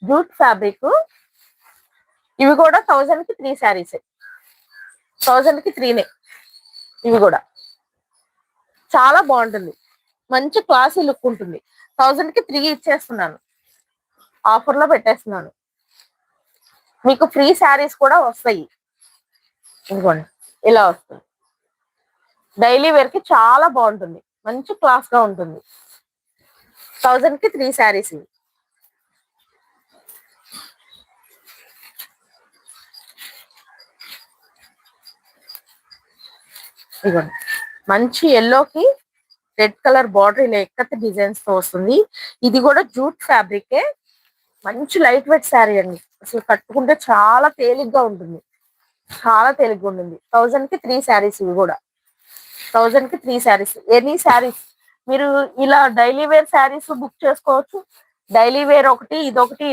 Jute fabric. ఇవి కూడా 1000 కి 3 శారీస్. 1000 కి 3నే ఇవి కూడా. చాలా బాగుంటుంది, మంచి క్లాసీ లుక్ ఉంటుంది. 1000 కి 3 ఇచ్చేస్తున్నాను, ఆఫర్ లో పెట్టేస్తున్నాను. మీకు ఫ్రీ శారీస్ కూడా వస్తాయి. ఇదిగోండి ఇలా వస్తుంది. డైలీ వేర్ కి చాలా బాగుంటుంది, మంచి క్లాస్ గా ఉంటుంది. 1000 కి 3 శారీస్ ఇవి. ఇదిగోండి మంచి ఎల్లోకి రెడ్ కలర్ బార్డర్ ఇలా ఎక్కత డిజైన్స్ తో వస్తుంది. ఇది కూడా జూట్ ఫ్యాబ్రికే, మంచి లైట్ వెయిట్ శారీ అండి. అసలు కట్టుకుంటే చాలా తేలిగ్గా ఉంటుంది, చాలా తేలిగ్గా ఉంటుంది. 1000 కి 3 శారీస్ ఇవి కూడా. 1000 కి 3 శారీస్. ఎనీ శారీస్ మీరు ఇలా డైలీ వేర్ శారీస్ బుక్ చేసుకోవచ్చు. డైలీ వేర్ ఒకటి, ఇదొకటి